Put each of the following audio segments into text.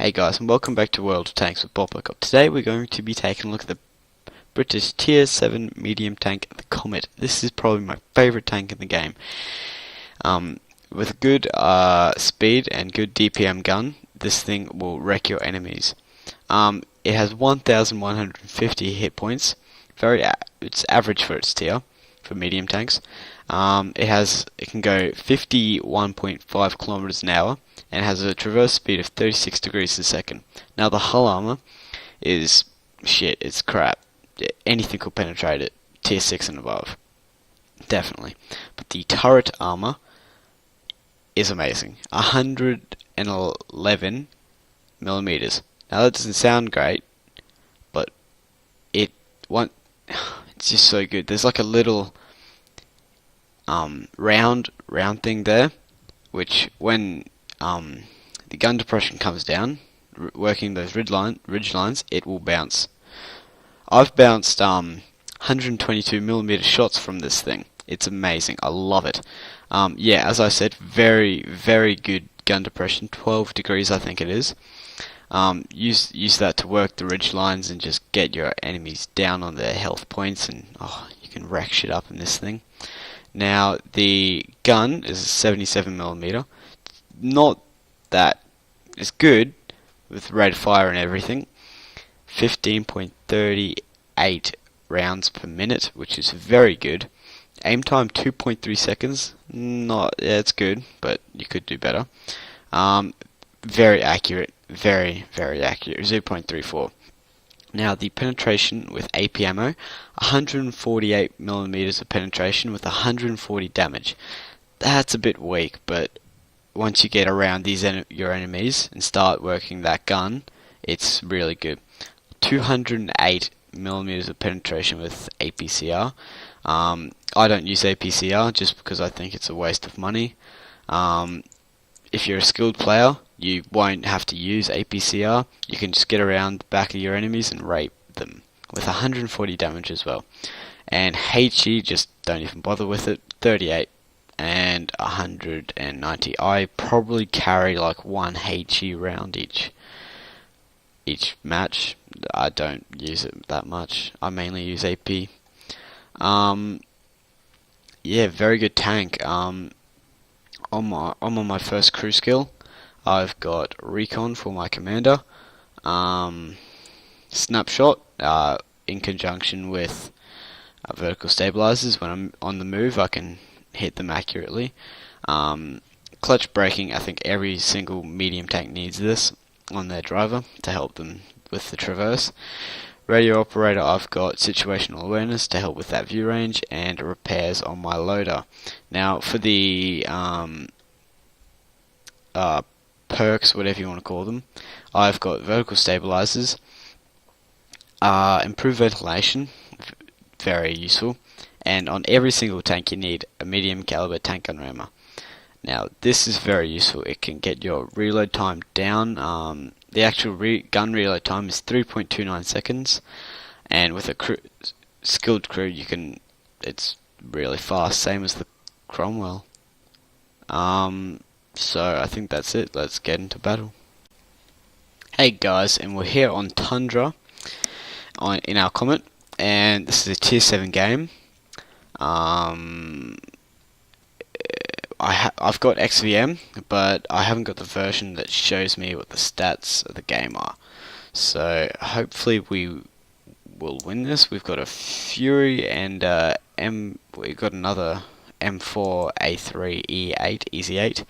Hey guys, and welcome back to World of Tanks with Bob. Today we're going to be taking a look at the British Tier 7 medium tank, the Comet. This is probably my favourite tank in the game. With good speed and good DPM gun, this thing will wreck your enemies. It has 1,150 hit points. It's average for its tier for medium tanks. It can go 51.5 kilometers an hour and has a traverse speed of 36 degrees a second. Now the hull armor is shit. It's crap. Anything could penetrate it. Tier 6 and above, definitely. But the turret armor is amazing. 111 millimeters. Now that doesn't sound great, but it's just so good. There's like a little round thing there, which when the gun depression comes down, working those ridge lines, it will bounce. I've bounced 122 millimeter shots from this thing. It's amazing. I love it. Yeah, as I said, very good gun depression. 12 degrees, I think it is. Use that to work the ridge lines and just get your enemies down on their health points, and you can wreck shit up in this thing. Now the gun is 77 millimeter. Not that it's good with rate of fire and everything. 15.38 rounds per minute, which is very good. Aim time 2.3 seconds. It's good, but you could do better. Very accurate, very accurate. 0.34. Now the penetration with AP ammo, 148 millimeters of penetration with 140 damage. That's a bit weak, but once you get around your enemies and start working that gun, it's really good. 208 millimeters of penetration with APCR. I don't use APCR just because I think it's a waste of money. If you're a skilled player, you won't have to use APCR. You can just get around the back of your enemies and rape them with 140 damage as well. And HE, just don't even bother with it. 38 and 190. I probably carry like one HE round each match. I don't use it that much. I mainly use AP. Yeah, very good tank. I'm on my first crew skill. I've got recon for my commander. Snapshot in conjunction with vertical stabilizers. When I'm on the move, I can hit them accurately. Clutch braking, I think every single medium tank needs this on their driver to help them with the traverse. Radio operator, I've got situational awareness to help with that view range, and repairs on my loader. Now for the perks, whatever you want to call them, I've got vertical stabilizers, improved ventilation, very useful, and on every single tank you need a medium caliber tank gun rammer. Now this is very useful. It can get your reload time down. The actual gun reload time is 3.29 seconds, and with a skilled crew it's really fast, same as the Cromwell. So I think that's it. Let's get into battle. Hey guys, and we're here on Tundra in our Comet, and this is a tier 7 game. I've got XVM, but I haven't got the version that shows me what the stats of the game are. So hopefully we will win this. We've got a Fury and we've got another M4 A3 E8 Easy 8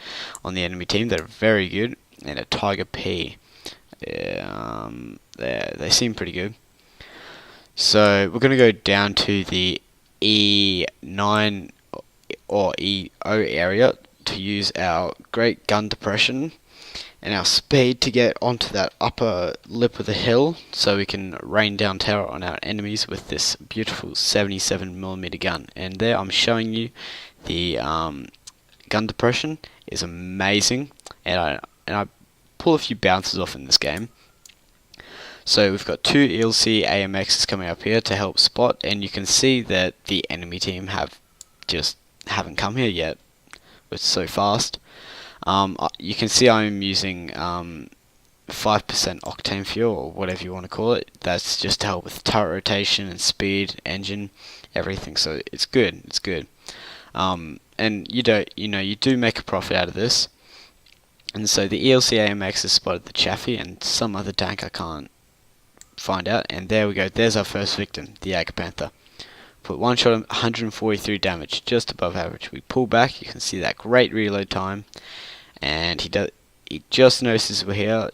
on the enemy team that are very good, and a Tiger P. They seem pretty good. So we're going to go down to the E9 or EO area to use our great gun depression and our speed to get onto that upper lip of the hill, so we can rain down terror on our enemies with this beautiful 77mm gun. And there I'm showing you the gun depression is amazing, and I pull a few bounces off in this game. So we've got two ELC AMXs coming up here to help spot, and you can see that the enemy team haven't come here yet. It's so fast. You can see I'm using 5% octane fuel, or whatever you want to call it. That's just to help with turret rotation and speed, engine, everything. So it's good. It's good. And you do make a profit out of this. And so the ELC AMX has spotted the Chaffee and some other tank I can't find out. And there we go. There's our first victim, the Panther. Put one shot of 143 damage, just above average. We pull back. You can see that great reload time. And he just notices we're here.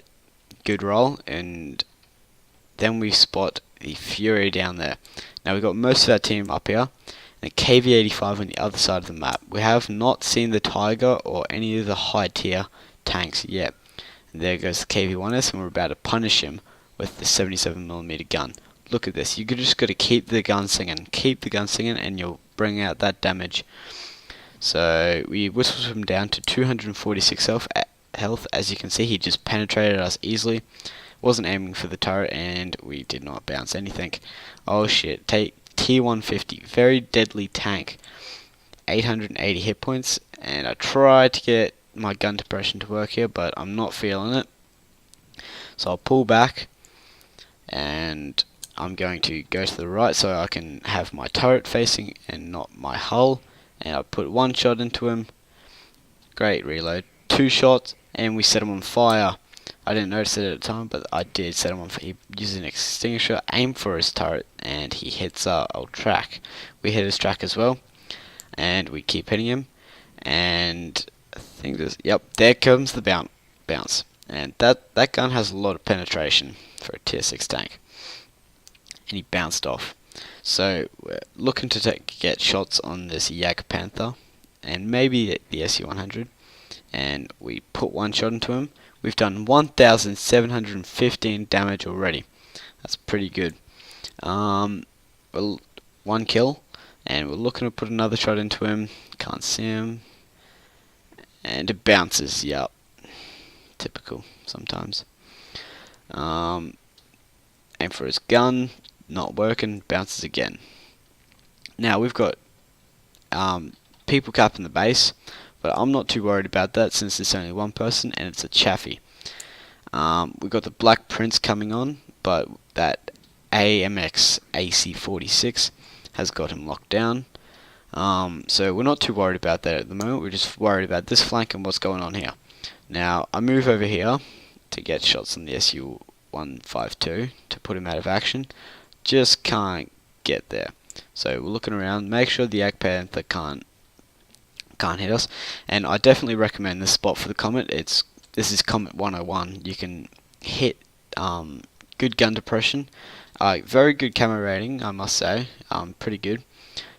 Good roll. And then we spot the Fury down there. Now we've got most of our team up here. And KV-85 on the other side of the map. We have not seen the Tiger or any of the high tier tanks yet. And there goes the KV-1S, and we're about to punish him with the 77mm gun. Look at this. You just got to keep the gun singing, and you'll bring out that damage. So we whistled him down to 246 health. As you can see, he just penetrated us easily. Wasn't aiming for the turret, and we did not bounce anything. Oh shit! Take T150, very deadly tank. 880 hit points, and I tried to get my gun depression to work here, but I'm not feeling it. So I'll pull back, and I'm going to go to the right so I can have my turret facing and not my hull. And I put one shot into him. Great reload. 2 shots, and we set him on fire. I didn't notice it at the time, but I did set him on fire. He used an extinguisher, aimed for his turret, and he hits our old track. We hit his track as well, and we keep hitting him. And I think there's, yep, there comes the bounce. And that gun has a lot of penetration for a tier 6 tank. And he bounced off. So we're looking to get shots on this Panther and maybe the SU-100. And we put one shot into him. We've done 1,715 damage already. That's pretty good. Well, one kill, and we're looking to put another shot into him. Can't see him, and it bounces. Yep, typical sometimes. Aim for his gun, not working. Bounces again. Now we've got people capping the base. But I'm not too worried about that since it's only one person and it's a Chaffee. We've got the Black Prince coming on, but that AMX AC-46 has got him locked down. So we're not too worried about that at the moment. We're just worried about this flank and what's going on here. Now I move over here to get shots on the SU-152 to put him out of action. Just can't get there. So we're looking around. Make sure the Panther can't hit us, and I definitely recommend this spot for the Comet. This is Comet 101. You can hit good gun depression, very good camo rating, I must say, pretty good,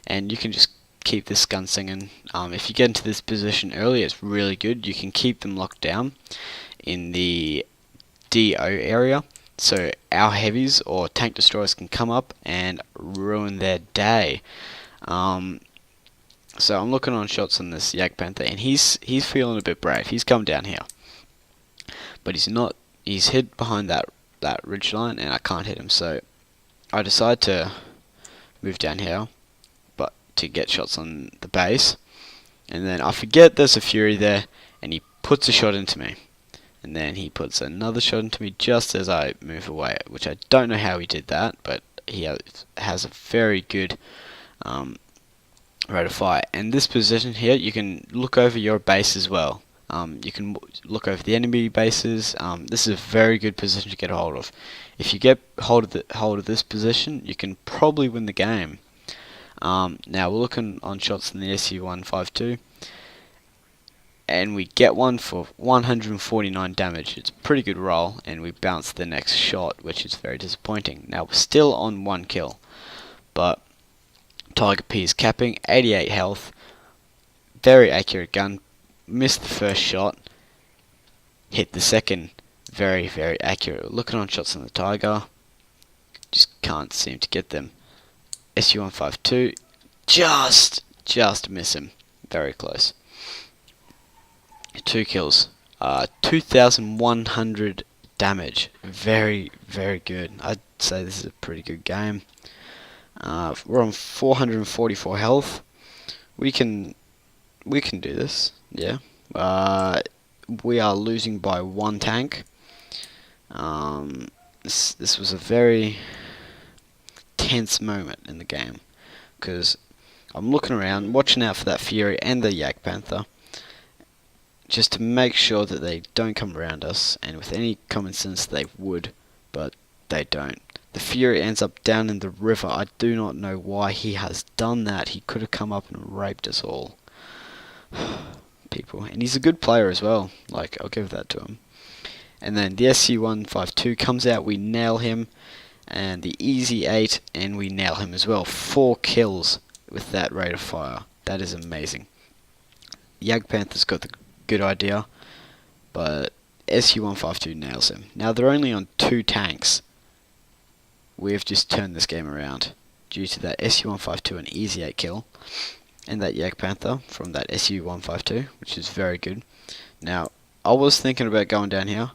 and you can just keep this gun singing. If you get into this position early, it's really good. You can keep them locked down in the DO area, so our heavies or tank destroyers can come up and ruin their day. So I'm looking on shots on this Panther, and he's feeling a bit brave. He's come down here, but he's not. He's hid behind that ridge line, and I can't hit him. So I decide to move down here, but to get shots on the base, and then I forget there's a Fury there, and he puts a shot into me, and then he puts another shot into me just as I move away, which I don't know how he did that, but he has a very good rate of fire. And this position here, you can look over your base as well. You can look over the enemy bases. This is a very good position to get a hold of. If you get hold of this position, you can probably win the game. Now we're looking on shots in the SU-152, and we get one for 149 damage. It's a pretty good roll, and we bounce the next shot, which is very disappointing. Now we're still on 1 kill, but Tiger P is capping, 88 health, very accurate gun, missed the first shot, hit the second, very, very accurate. Looking on shots on the Tiger, just can't seem to get them. SU-152, just miss him, very close. 2 kills, 2,100 damage, very, very good. I'd say this is a pretty good game. We're on 444 health. We can do this. Yeah. We are losing by 1 tank. This was a very tense moment in the game, because I'm looking around, watching out for that Fury and the Yak Panther, just to make sure that they don't come around us, and with any common sense they would, but they don't. The Fury ends up down in the river. I do not know why he has done that. He could have come up and raped us all. People. And he's a good player as well. Like, I'll give that to him. And then the SC-152 comes out, we nail him. And the Easy 8, and we nail him as well. 4 kills with that rate of fire. That is amazing. Yag Panther's got the good idea, but SU-152 nails him. Now they're only on 2 tanks. We've just turned this game around due to that SU-152 and Easy 8 kill, and that Yak Panther from that SU-152, which is very good. Now, I was thinking about going down here,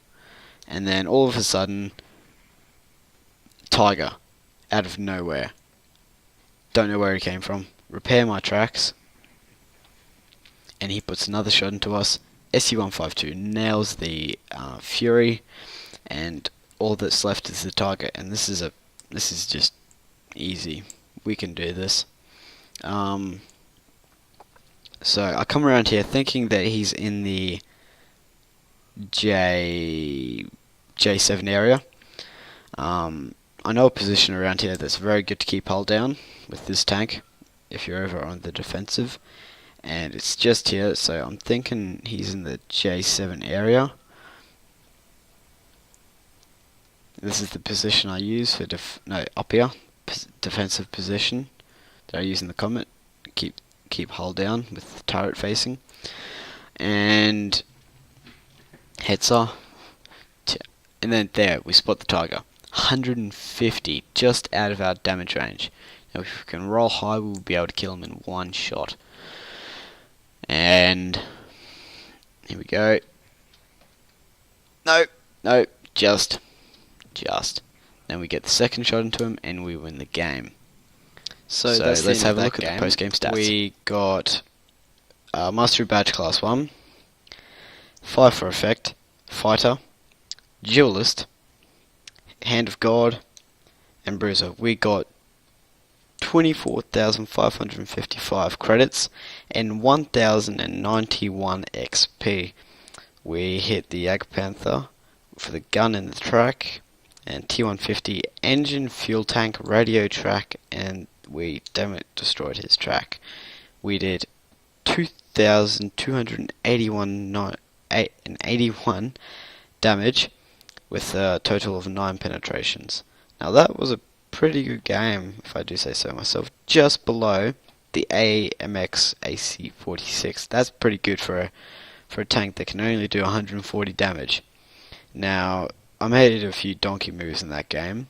and then all of a sudden, Tiger, out of nowhere. Don't know where he came from. Repair my tracks, and he puts another shot into us. SU-152 nails the Fury, and all that's left is the Tiger, and this is just easy. We can do this. So I come around here thinking that he's in the J7 area. I know a position around here that's very good to keep hull down with this tank if you're over on the defensive, and it's just here, so I'm thinking he's in the J7 area. This is the position I use for up here, defensive position that I use in the Comet. Keep hull down with the turret facing, and heads off, and then there we spot the Tiger. 150 just out of our damage range. Now if we can roll high, we'll be able to kill him in one shot. And here we go. No, just. Then we get the second shot into him, and we win the game. So let's have a look at the post-game stats. We got Mastery Badge Class 1, Fire for Effect, Fighter, Duelist, Hand of God, and Bruiser. We got 24,555 credits and 1,091 XP. We hit the Yak Panther for the gun and the track, and T-150 engine, fuel tank, radio track, and we destroyed his track. We did 2,281 damage with a total of 9 penetrations. Now that was a pretty good game, if I do say so myself, just below the AMX AC-46. That's pretty good for a tank that can only do 140 damage. Now, I made a few donkey moves in that game,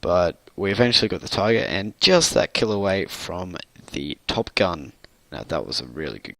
but we eventually got the Tiger, and just that kill away from the Top Gun. Now that was a really good